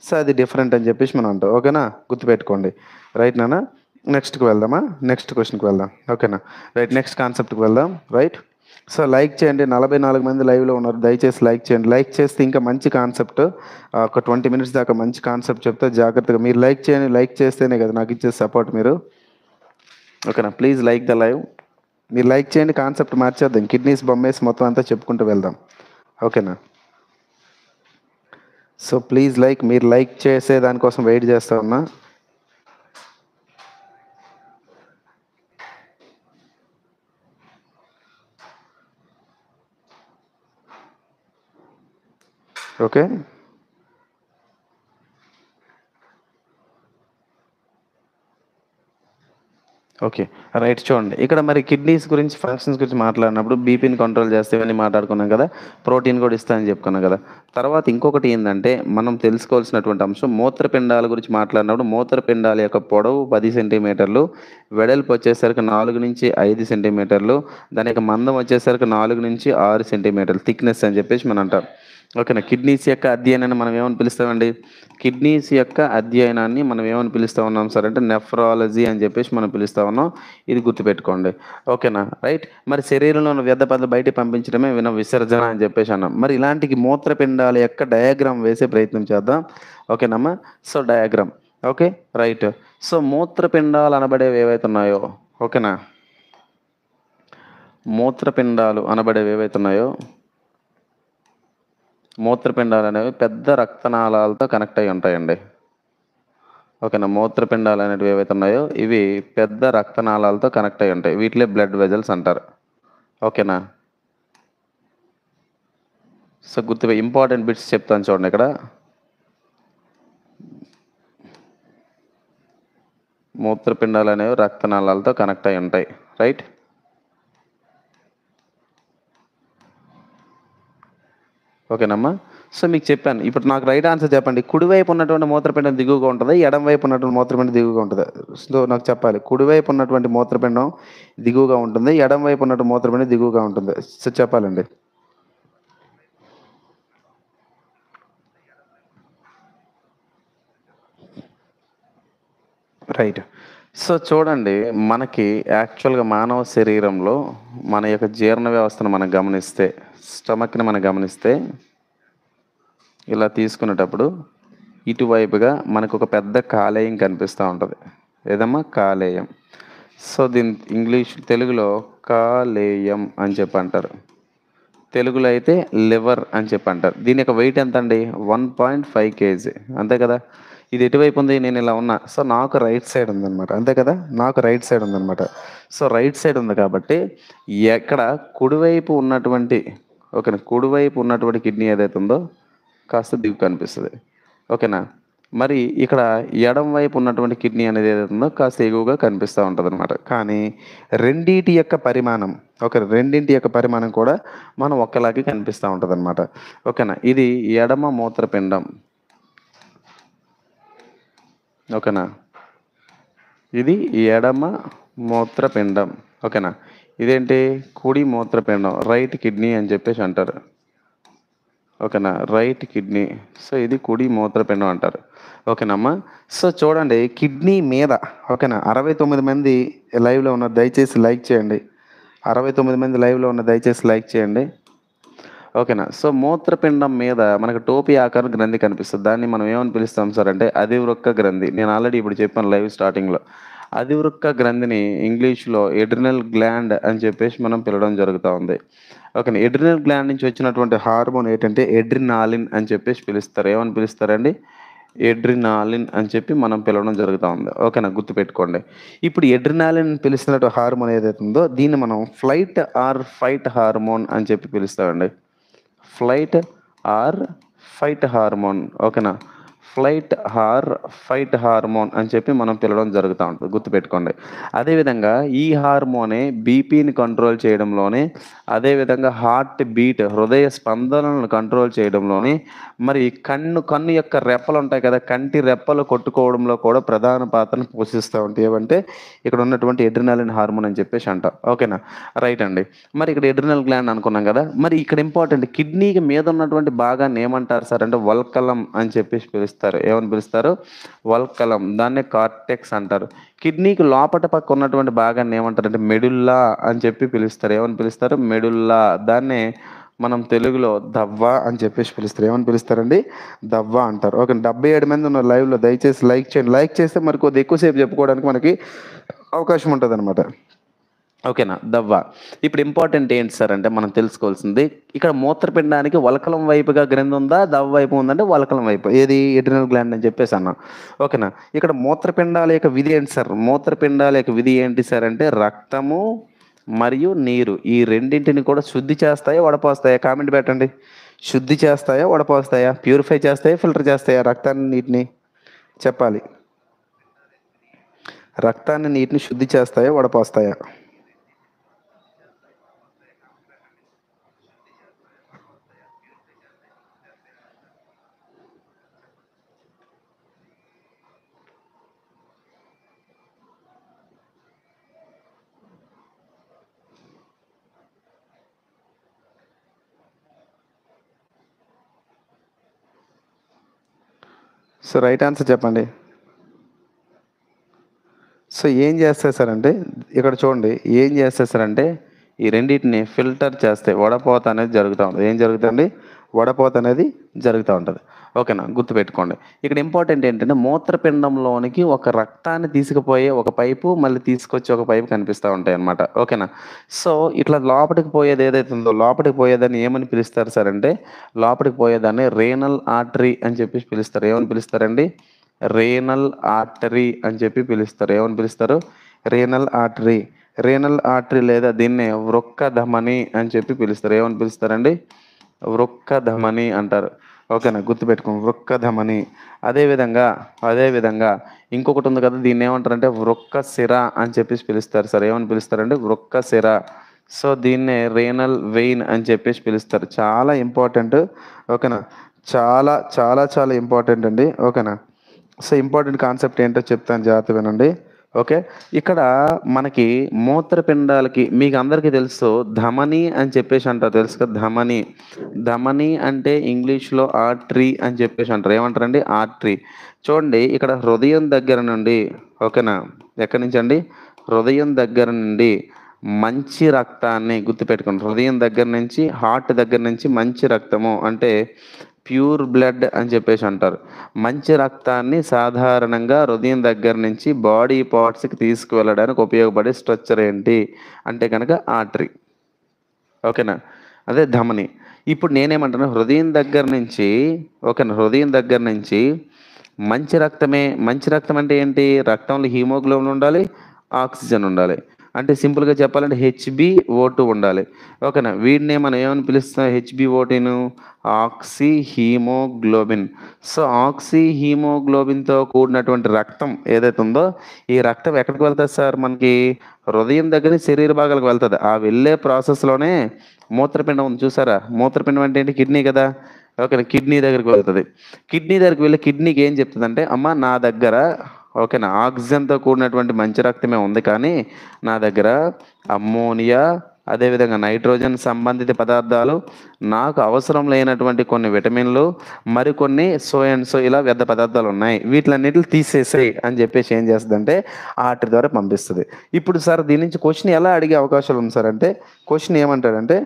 సో, అది డిఫరెంట్ అని చెప్పేసి మనం అంటాం. ఓకేనా? గుర్తుపెట్టుకోండి. రైట్ నాన్న? నెక్స్ట్‌కి వెళ్దామా? నెక్స్ట్ క్వెషన్‌కి వెళ్దాం. ఓకేనా? రైట్, నెక్స్ట్ కాన్సెప్ట్‌కి వెళ్దాం. రైట్. సో, లైక్ చేయండి. 44 మంది లైవ్‌లో ఉన్నారు. దయచేసి లైక్ చేయండి. లైక్ చేస్తే ఇంకా మంచి కాన్సెప్ట్ ఒక 20 మినిట్స్ దాకా మంచి కాన్సెప్ట్ చెప్తా, జాగ్రత్తగా మీరు లైక్ చేయండి. లైక్ చేస్తేనే కదా నాకు ఇచ్చే సపోర్ట్ మీరు. ఓకేనా? Please like the live. మీరు లైక్ చేయండి, కాన్సెప్ట్ మార్చేద్దాం. కిడ్నీస్ బొమ్మేసి మొత్తం అంతా చెప్పుకుంటూ వెళ్దాం. ఓకేనా? So, please like. మీరు లైక్ చేసే దానికోసం వెయిట్ చేస్తా ఉన్నా. ఓకే. ఓకే. రైట్, చూడండి. ఇక్కడ మరి కిడ్నీస్ గురించి, ఫంక్షన్స్ గురించి మాట్లాడినప్పుడు బీపీని కంట్రోల్ చేస్తే ఇవన్నీ మాట్లాడుకున్నాం కదా! ప్రోటీన్ కూడా ఇస్తాయని చెప్పుకున్నాం కదా! తర్వాత ఇంకొకటి ఏందంటే, మనం తెలుసుకోవాల్సినటువంటి అంశం మూత్రపిండాల గురించి మాట్లాడినప్పుడు మూత్రపిండాల యొక్క పొడవు 10 సెంటీమీటర్లు, వెడల్పు వచ్చేసరికి 4-5 సెంటీమీటర్లు, దాని యొక్క మందం వచ్చేసరికి 4-6 సెంటీమీటర్లు థిక్‌నెస్ అని చెప్పేసి మనం అంటాం. ఓకేనా? కిడ్నీస్ యొక్క అధ్యయనాన్ని మనం ఏమని పిలుస్తామండి? కిడ్నీస్ యొక్క అధ్యయనాన్ని మనం ఏమని పిలుస్తా ఉన్నాం సార్ అంటే నెఫ్రాలజీ అని చెప్పేసి మనం పిలుస్తా ఉన్నాం. ఇది గుర్తుపెట్టుకోండి. ఓకేనా? రైట్. మరి శరీరంలో ఉన్న వ్యర్థ పదార్థాలు బయటికి పంపించడమే విసర్జన అని చెప్పేసి అన్నాం. మరి ఇలాంటి మూత్రపిండాల యొక్క డయాగ్రామ్ వేసే ప్రయత్నం చేద్దాం. ఓకేనమ్మా? So, diagram. Okay. Right. So, మూత్రపిండాలు అనబడేవి ఏవైతే ఉన్నాయో, ఓకేనా? మూత్రపిండాలు అనబడేవి ఏవైతే ఉన్నాయో, మూత్రపిండాలు అనేవి పెద్ద రక్తనాళాలతో కనెక్ట్ అయి ఉంటాయండి. ఓకేనా? మూత్రపిండాలు అనేటివి ఏవైతే ఉన్నాయో ఇవి పెద్ద రక్తనాళాలతో కనెక్ట్ అయి ఉంటాయి. వీటిలే బ్లడ్ వెజల్స్ అంటారు. ఓకేనా? సో, ఇంపార్టెంట్ బిట్స్ చెప్తాను చూడండి ఇక్కడ. మూత్రపిండాలు అనేవి రక్తనాళాలతో కనెక్ట్ అయి ఉంటాయి. రైట్. ఓకేనమ్మా? సో, మీకు చెప్పాను. ఇప్పుడు నాకు రైట్ ఆన్సర్ చెప్పండి. కుడివైపు ఉన్నటువంటి మూత్రపిండం దిగువగా ఉంటదా? ఎడమ వైపు ఉన్నటువంటి మూత్రపిండం దిగువగా ఉంటదా? సో, నాకు చెప్పాలి. కుడివైపు ఉన్నటువంటి మూత్రపిండం దిగువగా ఉంటుంది. ఎడమ వైపు ఉన్నటువంటి మూత్రపిండం దిగువగా ఉంటుంది. సో, చెప్పాలండి. రైట్. సో, చూడండి, మనకి యాక్చువల్‌గా మానవ శరీరంలో మన యొక్క జీర్ణ వ్యవస్థను మనం గమనిస్తే, స్టమక్‌ని మనం గమనిస్తే ఇలా తీసుకునేటప్పుడు ఇటువైపుగా మనకొక పెద్ద కాలేయం కనిపిస్తా ఉంటది. ఏదమ్మా? కాలేయం. సో, దీన్ని తెలుగులో కాలేయం అని చెప్పి అంటారు. తెలుగులో అయితే లివర్ అని చెప్పి అంటారు. దీని యొక్క వెయిట్ ఎంతండి? 1.5 కేజీ. అంతే కదా! ఇది ఎటువైపు ఉంది? నేను ఇలా ఉన్నా. సో, నాకు రైట్ సైడ్ ఉందనమాట. అంతే కదా! నాకు రైట్ సైడ్ ఉందనమాట. సో, రైట్ సైడ్ ఉంది కాబట్టి ఎక్కడ కుడివైపు ఉన్నటువంటి ఓకేనా? కుడివైపు ఉన్నటువంటి కిడ్నీ ఏదైతే ఉందో కాస్త దిగువ కనిపిస్తది. ఓకేనా? మరి ఇక్కడ ఎడమ వైపు ఉన్నటువంటి కిడ్నీ అనేది ఏదైతే ఉందో కాస్త ఎగువగా కనిపిస్తా ఉంటదనమాట. కానీ రెండిటి యొక్క పరిమాణం కూడా మనం ఒకేలాగే కనిపిస్తా ఉంటదనమాట. ఓకేనా? ఇది ఎడమ మూత్రపిండం. ఓకేనా? ఇది ఎడమ మూత్రపిండం. ఓకేనా? ఇదేంటి? కుడి మూత్రపిండం, రైట్ కిడ్నీ అని చెప్పేసి అంటారు. ఓకేనా? Right kidney. సో, ఇది కుడి మూత్రపిండం అంటారు. ఓకేనమ్మా? సో, చూడండి, కిడ్నీ మీద ఓకేనా? 69 మంది లైవ్‌లో ఉన్నారు. దయచేసి లైక్ చేయండి. 69 మంది లైవ్‌లో ఉన్నారు. దయచేసి లైక్ చేయండి. ఓకేనా. సో మూత్రపిండం మీద మనకు టోపీ ఆకారం గ్రంథి కనిపిస్తుంది. దాన్ని మనం ఏమని పిలుస్తాం సార్ అంటే అధివృక్క గ్రంథి. నేను ఆల్రెడీ ఇప్పుడు చెప్పాను లైవ్ స్టార్టింగ్‌లో. అధివృక్క గ్రంథిని ఇంగ్లీష్‌లో ఎడ్రినల్ గ్లాండ్ అని చెప్పేసి మనం పిలవడం జరుగుతా ఉంది. ఓకేనా. ఎడ్రినల్ గ్లాండ్ నుంచి వచ్చినటువంటి హార్మోన్ ఏంటంటే ఎడ్రినాలిన్ అని చెప్పేసి పిలుస్తారు. ఏమని పిలుస్తారండి? ఎడ్రినాలిన్ అని చెప్పి మనం పిలవడం జరుగుతా ఉంది. ఓకేనా, గుర్తుపెట్టుకోండి. ఇప్పుడు ఎడ్రినాలిన్ పిలిచినట్టు హార్మోన్ ఏదైతే ఉందో దీన్ని మనం ఫ్లైట్ ఆర్ ఫైట్ హార్మోన్ అని చెప్పి పిలుస్తామండి. Flight or fight hormone. ఓకేనా. ఫ్లైట్ ఆర్ ఫైట్ హార్మోన్ అని చెప్పి మనం పిలవడం జరుగుతూ ఉంటుంది, గుర్తుపెట్టుకోండి. అదేవిధంగా ఈ హార్మోనే బీపీని కంట్రోల్ చేయడంలోనే, అదేవిధంగా హార్ట్ బీట్ హృదయ స్పందనలను కంట్రోల్ చేయడంలోని, మరి కన్ను యొక్క రెప్పలు ఉంటాయి కదా, కంటి రెప్పలు కొట్టుకోవడంలో కూడా ప్రధాన పాత్రను పోషిస్తూ ఉంటాయి. ఏమంటే ఇక్కడ ఉన్నటువంటి ఎడ్రినాలిన్ హార్మోన్ అని చెప్పేసి అంటాం. ఓకేనా, రైట్ అండి. మరి ఇక్కడ ఎడ్రినల్ గ్లాండ్ అనుకున్నాం కదా, మరి ఇక్కడ ఇంపార్టెంట్ కిడ్నీకి మీద ఉన్నటువంటి భాగాన్ని ఏమంటారు సార్ అంటే వల్కలం అని చెప్పేసి పిలుస్తారు. ఏమని పిలుస్తారు? వల్కలం. దాన్నే కార్టెక్స్ అంటారు. కిడ్నీకి లోపట పక్క ఉన్నటువంటి భాగాన్ని ఏమంటారంటే మెడుల్లా అని చెప్పి పిలుస్తారు. ఏమని పిలుస్తారు? మెడుల్లా. దాన్నే మనం తెలుగులో దవ్వ అని చెప్పేసి పిలుస్తారు. ఏమని పిలుస్తారండి? దవ్వ అంటారు. ఓకే, 77 మంది ఉన్నారు లైవ్లో. దయచేసి లైక్ చేయండి. లైక్ చేస్తే మరి కొద్దిగా ఎక్కువసేపు చెప్పుకోవడానికి మనకి అవకాశం ఉంటుంది అనమాట. ఓకేనా, దవ్వ. ఇప్పుడు ఇంపార్టెంట్ ఏంటి సార్ అంటే మనం తెలుసుకోవాల్సింది, ఇక్కడ మూత్రపిండానికి వలకలం వైపుగా గ్రంథి ఉందా, దవ్వ వైపు ఉందంటే వలకలం వైపు. ఏది? ఎడ్రినల్ గ్లాండ్ అని చెప్పేసి అన్నాం. ఓకేనా. ఇక్కడ మూత్రపిండాల యొక్క విధి ఏంటి సార్? మూత్రపిండాల యొక్క విధి ఏంటి సార్ అంటే రక్తము మరియు నీరు ఈ రెండింటిని కూడా శుద్ధి చేస్తాయా, వడపోస్తాయా? కామెంట్ పెట్టండి. శుద్ధి చేస్తాయా, వడపోస్తాయా? ప్యూరిఫై చేస్తాయా, ఫిల్టర్ చేస్తాయా? రక్తాన్ని, నీటిని చెప్పాలి. రక్తాన్ని, నీటిని శుద్ధి చేస్తాయా, వడపోస్తాయా? సో రైట్ ఆన్సర్ చెప్పండి. సో ఏం చేస్తాయి సార్ అంటే ఇక్కడ చూడండి, ఏం చేస్తాయి సార్ అంటే ఈ రెండింటిని ఫిల్టర్ చేస్తే వడపోత అనేది జరుగుతూ ఉంటుంది. ఏం జరుగుతుంది? వడపోత అనేది జరుగుతూ ఉంటుంది. ఓకేనా, గుర్తుపెట్టుకోండి. ఇక్కడ ఇంపార్టెంట్ ఏంటంటే మూత్రపిండంలోనికి ఒక రక్తాన్ని తీసుకుపోయే ఒక పైపు, మళ్ళీ తీసుకొచ్చి ఒక పైపు కనిపిస్తూ ఉంటాయి అన్నమాట. ఓకేనా. సో ఇట్లా లోపలికి పోయేది ఏదైతే ఉందో, లోపలికి పోయేదాన్ని ఏమని పిలుస్తారు సార్ అంటే లోపలికి పోయేదాన్ని రేనల్ ఆర్టరీ అని చెప్పి పిలుస్తారు. ఏమని పిలుస్తారండి? రేనల్ ఆర్టరీ అని చెప్పి పిలుస్తారు. ఏమని పిలుస్తారు? Renal artery. రేనల్ ఆర్టరీ లేదా దీన్నే వృక్క ధమని అని చెప్పి పిలుస్తారు. ఏమని పిలుస్తారండి? వృక్క ధమని అంటారు. ఓకేనా, గుర్తుపెట్టుకోండి, వృక్క ధమని. అదేవిధంగా ఇంకొకటి ఉంది కదా, దీన్ని ఏమంటారంటే వృక్క సిర అని చెప్పేసి పిలుస్తారు సార్. ఏమని పిలుస్తారండి? వృక్క సిర. సో దీన్నే రేనల్ వెయిన్ అని చెప్పేసి పిలుస్తారు. చాలా ఇంపార్టెంట్. ఓకేనా, చాలా చాలా చాలా ఇంపార్టెంట్ అండి. ఓకేనా. సో ఇంపార్టెంట్ కాన్సెప్ట్ ఏంటో చెప్తాను, జాగ్రత్త వినండి. ఓకే, ఇక్కడ మనకి మూత్రపిండాలకి మీకు అందరికీ తెలుసు ధమని అని చెప్పేసి అంటారు, తెలుసు కదా ధమని. ధమని అంటే ఇంగ్లీష్లో ఆర్టరీ అని చెప్పేసి అంటారు. ఏమంటారండి? ఆర్టరీ. చూడండి ఇక్కడ హృదయం దగ్గర నుండి, ఓకేనా, ఎక్కడి నుంచి అండి? హృదయం దగ్గర నుండి మంచి రక్తాన్ని, గుర్తుపెట్టుకోండి, హృదయం దగ్గర నుంచి హార్ట్ దగ్గర నుంచి మంచి రక్తము అంటే ప్యూర్ బ్లడ్ అని చెప్పేసి అంటారు. మంచి రక్తాన్ని సాధారణంగా హృదయం దగ్గర నుంచి బాడీ పార్ట్స్కి తీసుకువెళ్ళడానికి ఉపయోగపడే స్ట్రక్చర్ ఏంటి అంటే కనుక ఆర్టరీ. ఓకేనా, అదే ధమని. ఇప్పుడు నేనేమంటున్నా, హృదయం దగ్గర నుంచి, ఓకేనా, హృదయం దగ్గర నుంచి మంచి రక్తమే. మంచి రక్తం అంటే ఏంటి? రక్తంలో హీమోగ్లోబిన్ ఉండాలి, ఆక్సిజన్ ఉండాలి. అంటే సింపుల్గా చెప్పాలంటే HbO2 ఉండాలి. ఓకేనా, వీడినే మనం ఏమని పిలుస్తాం? HbO2ను ఆక్సీ హీమోగ్లోబిన్. సో ఆక్సీ హీమోగ్లోబిన్తో కూడినటువంటి రక్తం ఏదైతే ఉందో ఈ రక్తం ఎక్కడికి వెళ్తుంది సార్? మనకి హృదయం దగ్గర శరీర భాగాలకు వెళ్తుంది. ఆ వెళ్ళే ప్రాసెస్లోనే మూత్రపిండం ఉంది చూసారా? మూత్రపిండం అంటే ఏంటి? కిడ్నీ కదా. ఓకేనా, కిడ్నీ దగ్గరికి వెళ్తుంది. కిడ్నీ దగ్గరికి వెళ్ళి కిడ్నీకి ఏం చెప్తుందంటే, అమ్మ నా దగ్గర, ఓకేనా, ఆక్సిజన్తో కూడినటువంటి మంచి రక్తమే ఉంది, కానీ నా దగ్గర అమ్మోనియా, అదేవిధంగా నైట్రోజన్ సంబంధిత పదార్థాలు, నాకు అవసరం లేనటువంటి కొన్ని విటమిన్లు, మరికొన్ని సో అండ్ సో ఇలా వ్యర్థ పదార్థాలు ఉన్నాయి, వీటిలన్నిటిని తీసేసాయి అని చెప్పేసి ఏం చేస్తుందంటే ఆర్టరీ ద్వారా పంపిస్తుంది. ఇప్పుడు సార్ దీని నుంచి క్వశ్చన్ ఎలా అడిగే అవకాశాలు ఉంది సార్ అంటే, క్వశ్చన్ ఏమంటాడంటే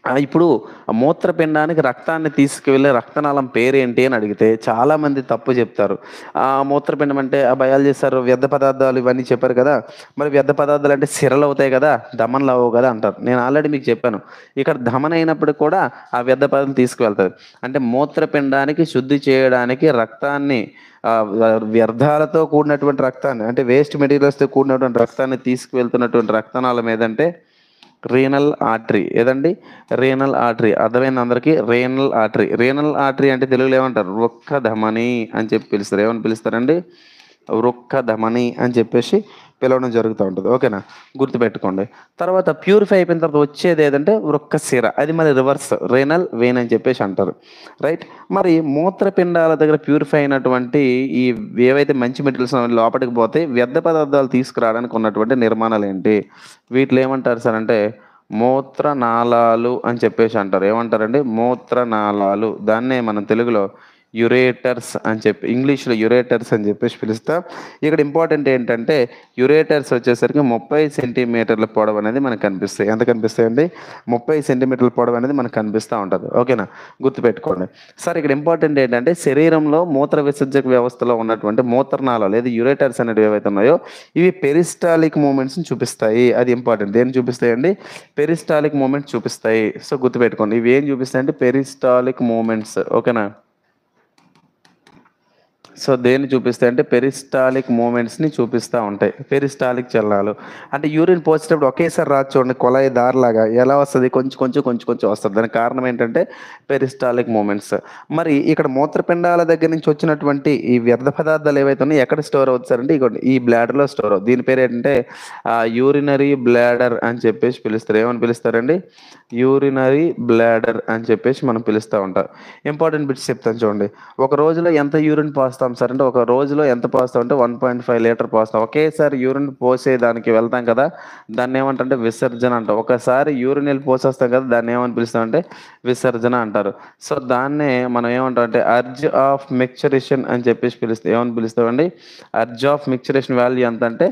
ఇప్పుడు మూత్రపిండానికి రక్తాన్ని తీసుకువెళ్ళే రక్తనాళం పేరేంటి అని అడిగితే చాలామంది తప్పు చెప్తారు. మూత్రపిండం అంటే బయాలజీ సార్ వ్యర్థ పదార్థాలు ఇవన్నీ చెప్పారు కదా! మరి వ్యర్థ పదార్థాలు అంటే సిరలు అవుతాయి కదా! ధమనులు అవ్వవు కదా అంటారు. నేను ఆల్రెడీ మీకు చెప్పాను. ఇక్కడ ధమని అయినప్పటికి కూడా ఆ వ్యర్థ పదార్థాలు తీసుకువెళ్తది. అంటే మూత్రపిండానికి శుద్ధి చేయడానికి రక్తాన్ని వ్యర్థాలతో కూడినటువంటి రక్తాన్ని అంటే వేస్ట్ మెటీరియల్స్‌తో కూడినటువంటి రక్తాన్ని తీసుకువెళ్తున్నటువంటి రక్తనాళం ఏదంటే రీనల్ ఆర్టరీ. ఏదండి? Renal artery. అర్థమైందా అందరికి? Renal artery. రీనల్ ఆర్టరీ అంటే తెలుగులో ఏమంటారు? వృక్క ధమని అని చెప్పి పిలుస్తారు. ఏమని పిలుస్తారండి? వృక్క ధమని అని చెప్పేసి పిలవడం జరుగుతూ ఉంటుంది. ఓకేనా? గుర్తుపెట్టుకోండి. తర్వాత ప్యూరిఫై అయిపోయిన తర్వాత వచ్చేది ఏదంటే వృక్క సిర. అది మరి రివర్స్ రీనల్ వెయిన్ అని చెప్పేసి అంటారు. రైట్? మరి మూత్రపిండాల దగ్గర ప్యూరిఫై అయినటువంటి ఈ ఏవైతే మంచి మెటీరియల్స్ లోపలికి పోతే వ్యర్థ పదార్థాలు తీసుకురావడానికి ఉన్నటువంటి నిర్మాణాలు ఏంటి? వీటిలో ఏమంటారు సార్ అంటే మూత్రనాళాలు అని చెప్పేసి అంటారు. ఏమంటారండి? మూత్రనాళాలు. దాన్నే మనం తెలుగులో యురేటర్స్ అని చెప్పి ఇంగ్లీష్‌లో యురేటర్స్ అని చెప్పేసి పిలుస్తాం. ఇక్కడ ఇంపార్టెంట్ ఏంటంటే యురేటర్స్ వచ్చేసరికి 30 సెంటీమీటర్ల పొడవు అనేది మనకు కనిపిస్తాయి. ఎంత కనిపిస్తాయండి? 30 సెంటీమీటర్ల పొడవు అనేది మనకు కనిపిస్తూ ఉంటది. ఓకేనా? గుర్తుపెట్టుకోండి. సార్ ఇక్కడ ఇంపార్టెంట్ ఏంటంటే శరీరంలో మూత్ర విసర్జక వ్యవస్థలో ఉన్నటువంటి మూత్రనాళాలు లేదా యురేటర్స్ అనేటివి ఏవైతే ఉన్నాయో ఇవి పెరిస్టాలిక్ మూవ్‌మెంట్స్‌ని చూపిస్తాయి. అది ఇంపార్టెంట్. దేన్ని చూపిస్తాయండి? పెరిస్టాలిక్ మూవ్‌మెంట్స్ చూపిస్తాయి. సో, గుర్తుపెట్టుకోండి. ఇవి ఏం చూపిస్తాయంటే పెరిస్టాలిక్ మూవ్‌మెంట్స్. ఓకేనా? సో, దేన్ని చూపిస్తాయంటే పెరిస్టాలిక్ మూవ్‌మెంట్స్‌ని చూపిస్తా ఉంటాయి. పెరిస్టాలిక్ చలనాలు. అంటే యూరిన్ పోసేటప్పుడు ఒకేసారి రాదు చూడండి కుళాయి దారలాగా. ఎలా వస్తది? కొంచెం వస్తది. దానికి కారణం ఏంటంటే పెరిస్టాలిక్ మూవ్‌మెంట్స్. మరి ఇక్కడ మూత్రపిండాల దగ్గర నుంచి వచ్చినటువంటి ఈ వ్యర్థ పదార్థాలు ఏవైతే ఉన్నాయో ఎక్కడ స్టోర్ అవుతాయంటే ఇగోండి ఈ బ్లాడర్‌లో స్టోర్ అవుద్ది. దీని పేరేంటంటే యూరినరీ బ్లాడర్ అని చెప్పేసి పిలుస్తారు. ఏమని పిలుస్తారండి? యూరినరీ బ్లాడర్ అని చెప్పేసి మనం పిలుస్తా ఉంటాం. ఇంపార్టెంట్ బిట్స్ చెప్తాను చూడండి. ఒక రోజులో ఎంత యూరిన్ పోస్తాం సార్ అంటే ఒక రోజులో ఎంత పోస్తాం అంటే 1.5 లీటర్ పోస్తాం. ఒకేసారి యూరిన్ పోసేదానికి వెళ్తాం కదా! దాన్ని ఏమంటారంటే విసర్జన అంటాం. ఒకసారి యూరిన్ ఎళ్ళి పోసేస్తాం కదా! దాన్ని ఏమని పిలుస్తామంటే విసర్జన అంటారు. సో, దాన్నే మనం ఏమంటామంటే అర్జ్ ఆఫ్ మిక్చరేషన్ అని చెప్పేసి పిలుస్తాం. ఏమని పిలుస్తామండి? అర్జ్ ఆఫ్ మిక్చరేషన్ వాల్యూ ఎంతంటే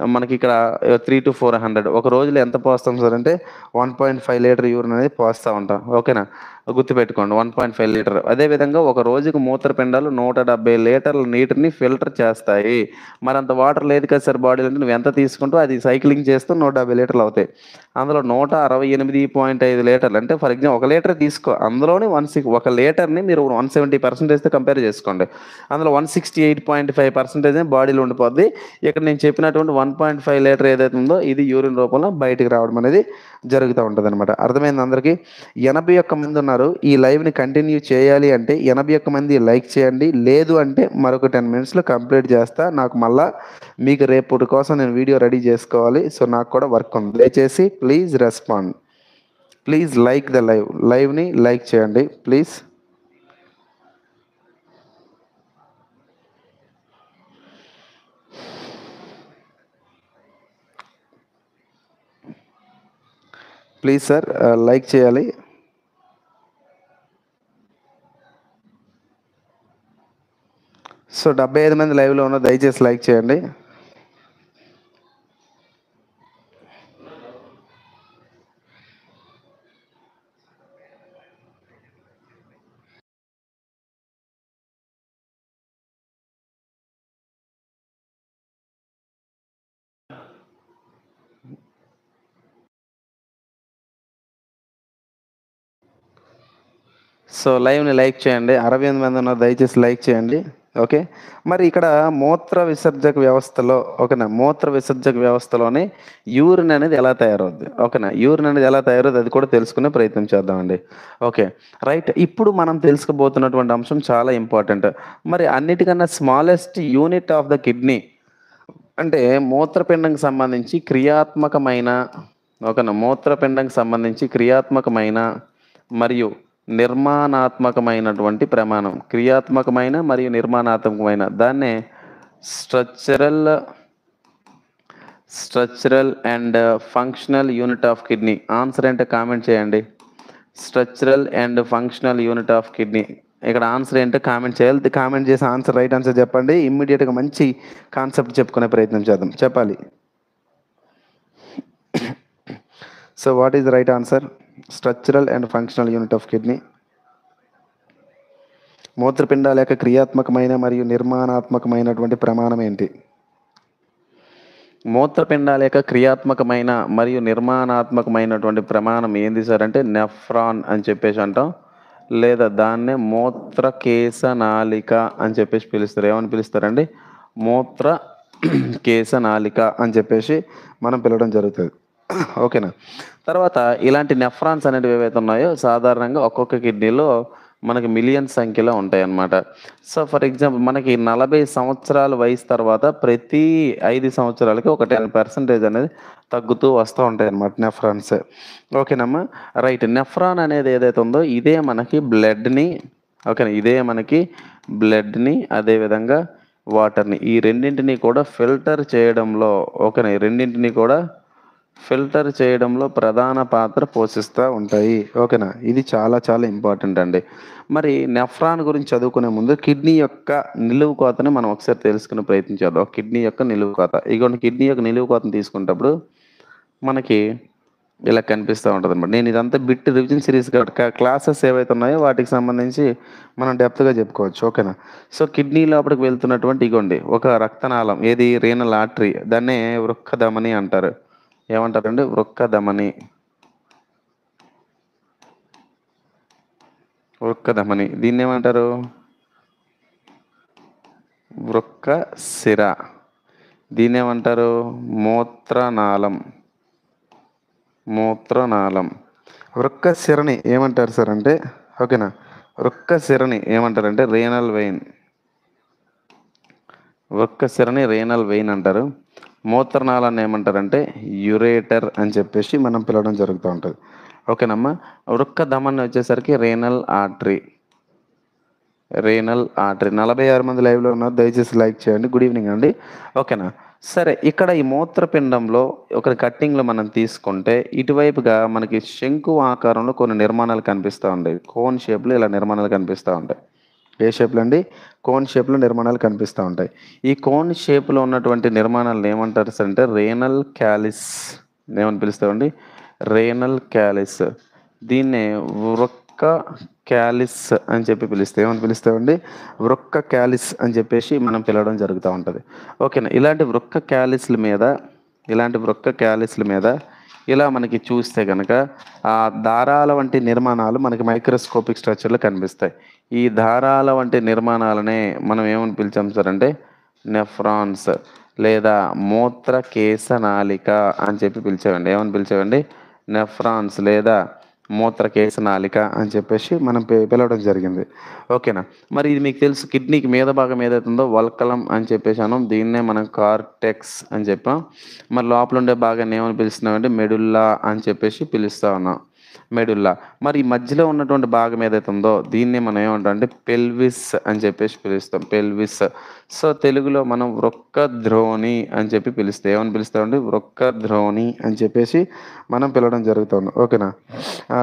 మనకిక్కడ 3-400. ఒక రోజులో ఎంత పోస్తాం సార్ అంటే 1.5 లీటర్ యూరిన్ అనేది పోస్తా ఉంటాం. ఓకేనా? గుర్తుపెట్టుకోండి 1.5 లీటర్. అదేవిధంగా ఒక రోజుకి మూత్రపిండాలు 170 లీటర్ల నీటిని ఫిల్టర్ చేస్తాయి. మరంత వాటర్ లేదు కదా సార్ బాడీలో అంటే నువ్వెంత తీసుకుంటావో అది సైక్లింగ్ చేస్తూ 170 లీటర్లు అవుతాయి. అందులో 168.5 లీటర్లు అంటే ఫర్ ఎగ్జాంపుల్ 1 లీటర్ తీసుకో. అందులోని 1 లీటర్‌ని మీరు 170%తో కంపేర్ చేసుకోండి. అందులో 168.5% బాడీలో ఉండిపోద్ది. ఇక్కడ నేను చెప్పినటువంటి 1.5 లీటర్ ఏదైతే ఉందో ఇది యూరిన్ రూపంలో బయటికి రావడం అనేది జరుగుతా ఉంటదనమాట. అర్థమైందా అందరికి? 81 మంది ఉన్నారు. ఈ లైవ్‌ని కంటిన్యూ చేయాలి అంటే 81 మంది లైక్ చేయండి. లేదు అంటే మరొక 10 మినిట్స్‌లో కంప్లీట్ చేస్తా. నాకు మళ్ళా మీకు రేపటి కోసం నేను వీడియో రెడీ చేసుకోవాలి. సో, నాకు కూడా వర్క్ ఉంది. దయచేసి please respond. Please like the live. లైవ్‌ని లైక్ చేయండి ప్లీజ్. ప్లీజ్ సార్ లైక్ చేయాలి. సో, 75 మంది లైవ్‌లో ఉన్నారు. దయచేసి లైక్ చేయండి. సో, లైవ్‌ని లైక్ చేయండి. 68 మంది ఉన్నారు. దయచేసి లైక్ చేయండి. ఓకే. మరి ఇక్కడ మూత్ర విసర్జక వ్యవస్థలో ఓకేనా? మూత్ర విసర్జక వ్యవస్థలోని యూరిన్ అనేది ఎలా తయారవుద్ది? ఓకేనా? యూరిన్ అనేది ఎలా తయారవుద్ది అది కూడా తెలుసుకునే ప్రయత్నం చేద్దామండి. ఓకే. రైట్. ఇప్పుడు మనం తెలుసుకోబోతున్నటువంటి అంశం చాలా ఇంపార్టెంట్. మరి అన్నిటికన్నా smallest unit of the kidney అంటే మూత్రపిండంకి సంబంధించి క్రియాత్మకమైన ఓకేనా? మూత్రపిండంకి సంబంధించి క్రియాత్మకమైన మరియు నిర్మాణాత్మకమైనటువంటి ప్రమాణం. క్రియాత్మకమైన మరియు నిర్మాణాత్మకమైన దాన్నే structural structural and functional unit of kidney. Answer ఏంటో కామెంట్ చేయండి. Structural and functional unit of kidney. ఇక్కడ ఆన్సర్ ఏంటో కామెంట్ చేయాలి. కామెంట్ చేసి ఆన్సర్ రైట్ ఆన్సర్ చెప్పండి. ఇమ్మీడియట్‌గా మంచి కాన్సెప్ట్ చెప్పుకునే ప్రయత్నం చేద్దాం. చెప్పాలి. So, what is the right answer? Structural and functional unit of kidney. మూత్రపిండాల యొక్క క్రియాత్మకమైన మరియు నిర్మాణాత్మకమైనటువంటి ప్రమాణం ఏంటి? మూత్రపిండాల యొక్క క్రియాత్మకమైన మరియు నిర్మాణాత్మకమైనటువంటి ప్రమాణం ఏంది సార్ అంటే నెఫ్రాన్ అని చెప్పేసి అంటాం, లేదా దాన్నే మూత్రకేశనాళిక అని చెప్పేసి పిలుస్తారు. ఏమని పిలుస్తారండి? మూత్ర కేశనాళిక అని చెప్పేసి మనం పిలవడం జరుగుతుంది. ఓకేనా? తర్వాత ఇలాంటి నెఫ్రాన్స్ అనేటివి ఏవైతే ఉన్నాయో సాధారణంగా ఒక్కొక్క కిడ్నీలో మనకి మిలియన్ సంఖ్యలో ఉంటాయి అన్నమాట. సో ఫర్ ఎగ్జాంపుల్ మనకి 40 సంవత్సరాల వయసు తర్వాత ప్రతి 5 సంవత్సరాలకి ఒక 10% అనేది తగ్గుతూ వస్తూ ఉంటాయి అన్నమాట నెఫ్రాన్స్. ఓకేనమ్మా? రైట్. నెఫ్రాన్ అనేది ఏదైతే ఉందో ఇదే మనకి బ్లడ్ని, ఓకేనా, ఇదే మనకి బ్లడ్ని అదేవిధంగా వాటర్ని ఈ రెండింటిని కూడా ఫిల్టర్ చేయడంలో, ఓకేనా, ఈ రెండింటిని కూడా ఫిల్టర్ చేయడంలో ప్రధాన పాత్ర పోషిస్తూ ఉంటాయి. ఓకేనా? ఇది చాలా చాలా ఇంపార్టెంట్ అండి. మరి నెఫ్రాన్ గురించి చదువుకునే ముందు కిడ్నీ యొక్క నిలువు కోతని మనం ఒకసారి తెలుసుకునే ప్రయత్నం చేద్దాం. కిడ్నీ యొక్క నిలువు కోత. ఇగోండి కిడ్నీ యొక్క నిలువు కోతను తీసుకునేటప్పుడు మనకి ఇలా కనిపిస్తూ ఉంటుంది అనమాట. నేను ఇదంతా బిట్ రివిజన్ సిరీస్ క్లాసెస్ ఏవైతే ఉన్నాయో వాటికి సంబంధించి మనం డెప్త్గా చెప్పుకోవచ్చు. ఓకేనా? సో కిడ్నీ లోపలికి వెళ్తున్నటువంటి ఇగోండి ఒక రక్తనాళం, ఏది రీనల్ ఆర్టరీ, దాన్నే వృక్కధమని అంటారు. ఏమంటారండి? వృక్కధమని. వృక్కధమని. దీన్ని ఏమంటారు? వృక్క శిర. దీన్ని ఏమంటారు? మూత్రనాళం. మూత్రనాళం. వృక్క శిరని ఏమంటారు సార్ అంటే, ఓకేనా, వృక్క శిరని ఏమంటారంటే రీనల్ వెయిన్. వృక్క శిరని రీనల్ వెయిన్ అంటారు. మూత్రనాళాన్ని ఏమంటారంటే యురేటర్ అని చెప్పేసి మనం పిలవడం జరుగుతూ ఉంటుంది. ఓకేనమ్మా? వృక్క ధమని వచ్చేసరికి రీనల్ ఆర్టరీ. Renal artery. 46 మంది లైవ్లో ఉన్నారు, దయచేసి లైక్ చేయండి. గుడ్ ఈవినింగ్ అండి. ఓకేనా? సరే, ఇక్కడ ఈ మూత్రపిండంలో ఒక కట్టింగ్లో మనం తీసుకుంటే ఇటువైపుగా మనకి శంకు ఆకారంలో కొన్ని నిర్మాణాలు కనిపిస్తూ ఉంటాయి. కోన్ షేప్లో ఇలా నిర్మాణాలు కనిపిస్తూ ఉంటాయి. ఏ షేప్లో అండి? కోన్ షేప్లో నిర్మాణాలు కనిపిస్తూ ఉంటాయి. ఈ కోన్ షేప్లో ఉన్నటువంటి నిర్మాణాలను ఏమంటారు సార్ అంటే రేనల్ క్యాలిస్. ఏమని పిలుస్తామండి? Renal Kallis. దీన్నే వృక్క క్యాలిస్ అని చెప్పి పిలుస్తాం. ఏమని పిలుస్తామండి? వృక్క క్యాలిస్ అని చెప్పేసి మనం పిలవడం జరుగుతూ ఉంటుంది. ఓకేనా? ఇలాంటి వృక్క క్యాలిస్ల మీద ఇలా మనకి చూస్తే కనుక ఆ దారాల వంటి నిర్మాణాలు మనకి మైక్రోస్కోపిక్ స్ట్రక్చర్లో కనిపిస్తాయి. ఈ దారాల వంటి నిర్మాణాలనే మనం ఏమని పిలిచాం సార్ అంటే నెఫ్రాన్స్ లేదా మూత్రకేశనాళిక అని చెప్పి పిలిచామండి. ఏమని పిలిచామండి? నెఫ్రాన్స్ లేదా మూత్రకేశనాళిక అని చెప్పేసి మనం పిలవడం జరిగింది. ఓకేనా? మరి ఇది మీకు తెలుసు, కిడ్నీకి మీద భాగం ఏదైతుందో వల్కలం అని చెప్పేసి అన్నాం. దీన్నే మనం కార్టెక్స్ అని చెప్పాం. మరి లోపల ఉండే భాగాన్ని ఏమని పిలుస్తున్నామంటే మెడుల్లా అని చెప్పేసి పిలుస్తూ ఉన్నాం. మెడుల్లా. మరి ఈ మధ్యలో ఉన్నటువంటి భాగం ఏదైతే ఉందో దీన్ని మనం ఏమంటాం అంటే పెల్విస్ అని చెప్పేసి పిలుస్తాం. పెల్విస్. సో తెలుగులో మనం వృక్కద్రోణి అని చెప్పి పిలుస్తాం. ఏమని పిలుస్తామండి? వృక్కద్రోణి అని చెప్పేసి మనం పిలవడం జరుగుతుంది. ఓకేనా?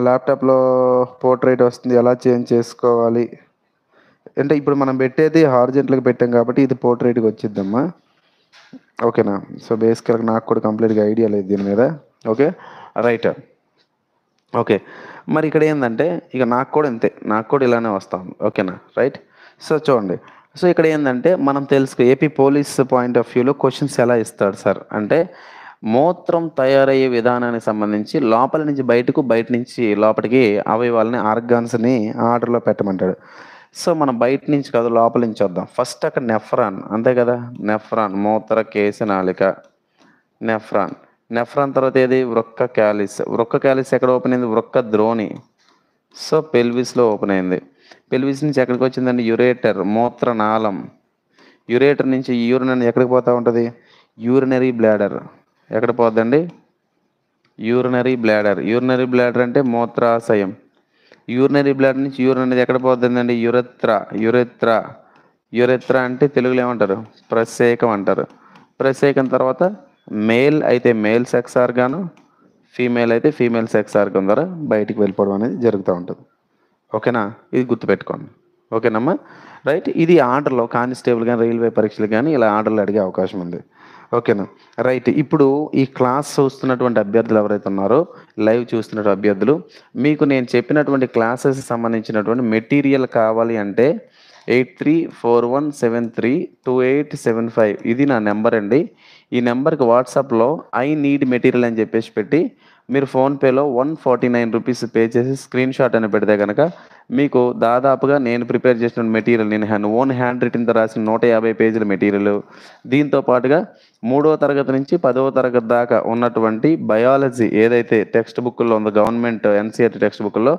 ల్యాప్టాప్లో పోర్ట్రైట్ వస్తుంది, ఎలా చేంజ్ చేసుకోవాలి అంటే ఇప్పుడు మనం పెట్టేది హార్జెంటల్గా పెట్టాం కాబట్టి ఇది పోర్ట్రైట్గా వచ్చిద్దమ్మా. ఓకేనా? సో బేసికల్గా నాకు కూడా కంప్లీట్గా ఐడియా లేదు దీని మీద. Okay, right. ఓకే, మరి ఇక్కడ ఏంటంటే ఇక నాకు కూడా అంతే, నాకు కూడా ఇలానే వస్తాం. ఓకేనా? రైట్. సో చూడండి, సో ఇక్కడ ఏంటంటే మనం ఏపీ పోలీస్ పాయింట్ ఆఫ్ వ్యూలో క్వశ్చన్స్ ఎలా ఇస్తాడు సార్ అంటే మూత్రం తయారయ్యే విధానానికి సంబంధించి లోపల నుంచి బయటకు, బయట నుంచి లోపలికి అవయవాలని, ఆర్గాన్స్ని ఆర్డర్లో పెట్టమంటాడు. సో మనం బయట నుంచి కాదు లోపల నుంచి వద్దాం. ఫస్ట్ అక్కడ నెఫ్రాన్, అంతే కదా, నెఫ్రాన్ మూత్రకేశనాళిక. నెఫ్రాన్ తర్వాత ఏది? వృక్క క్యాలిస్. వృక్క క్యాలిస్ ఎక్కడ ఓపెన్ అయింది? వృక్క ద్రోణి. సో పెల్విస్లో ఓపెన్ అయింది. పెల్విస్ నుంచి ఎక్కడికి వచ్చిందండి? యురేటర్, మూత్రనాళం. యురేటర్ నుంచి యూరిన్ అనేది ఎక్కడికి పోతూ ఉంటుంది? Urinary bladder. ఎక్కడ పోద్దండి? Urinary bladder. యూరినరీ బ్లాడర్ అంటే మూత్రాశయం. యూరినరీ బ్లాడర్ నుంచి యూరిన్ అనేది ఎక్కడ పోతుందండి? యురెత్రా అంటే తెలుగులో ఏమంటారు? ప్రసేకం అంటారు. ప్రసేకం తర్వాత మేల్ అయితే మేల్ సెక్స్ ఆర్గాను, ఫీమేల్ అయితే ఫీమేల్ సెక్స్ ఆర్గాన్ ద్వారా బయటికి వెళ్ళిపోవడం అనేది జరుగుతూ ఉంటుంది. ఓకేనా? ఇది గుర్తుపెట్టుకోండి. ఓకేనమ్మా? రైట్. ఇది ఆర్డర్లో కానిస్టేబుల్ కానీ రైల్వే పరీక్షలు కానీ ఇలా ఆర్డర్లు అడిగే అవకాశం ఉంది. ఓకేనా? రైట్. ఇప్పుడు ఈ క్లాస్ చూస్తున్నటువంటి అభ్యర్థులు ఎవరైతే ఉన్నారో, లైవ్ చూస్తున్న అభ్యర్థులు, మీకు నేను చెప్పినటువంటి క్లాసెస్‌కి సంబంధించినటువంటి మెటీరియల్ కావాలి అంటే 8341732875 ఇది నా నంబర్ అండి. ఈ నంబర్‌కి వాట్సాప్‌లో ఐ నీడ్ మెటీరియల్ అని చెప్పేసి పెట్టి, మీరు ఫోన్‌పేలో ₹149 పే చేసి స్క్రీన్‌షాట్ అని పెడితే గనక, మీకు దాదాపుగా నేను ప్రిపేర్ చేసిన మెటీరియల్ నేను ఓన్ హ్యాండ్ రిటెన్‌తో రాసిన 150 పేజీల మెటీరియలు, దీంతో పాటుగా మూడో తరగతి నుంచి 10వ తరగతి దాకా ఉన్నటువంటి బయాలజీ ఏదైతే టెక్స్ట్ బుక్కుల్లో ఉందో గవర్నమెంట్ ఎన్‌సీఈఆర్‌టీ టెక్స్ట్ బుక్కుల్లో,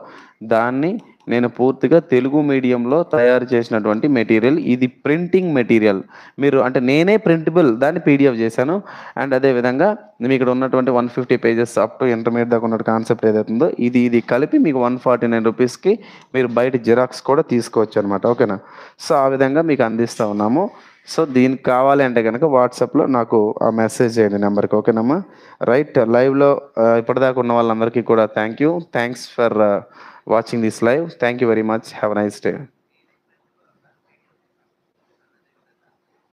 దాన్ని నేను పూర్తిగా తెలుగు మీడియంలో తయారు చేసినటువంటి మెటీరియల్. ఇది ప్రింటింగ్ మెటీరియల్. మీరు అంటే నేనే ప్రింటబుల్ దాన్ని పీడీఎఫ్ చేశాను. అండ్ అదే విధంగా ఇక్కడ ఉన్నటువంటి 150 పేజెస్ అప్ టు ఇంటర్మీడియేట్ దాకా ఉన్న కాన్సెప్ట్ ఏదైతే ఉందో ఇది కలిపి మీకు ₹149కి మీరు బయట జిరాక్స్ కూడా తీసుకోవచ్చనమాట. ఓకేనా? సో, ఆ విధంగా మీకు అందిస్తా ఉన్నాము. సో, దీనికి కావాలి అంటే గనక వాట్సాప్‌లో నాకు మెసేజ్ చేయండి నంబర్‌కి. ఓకేనమ్మా? రైట్. లైవ్‌లో ఇప్పటిదాకా ఉన్న వాళ్ళందరికీ కూడా thank you. Thanks for watching this live. Thank you very much. Have a nice day.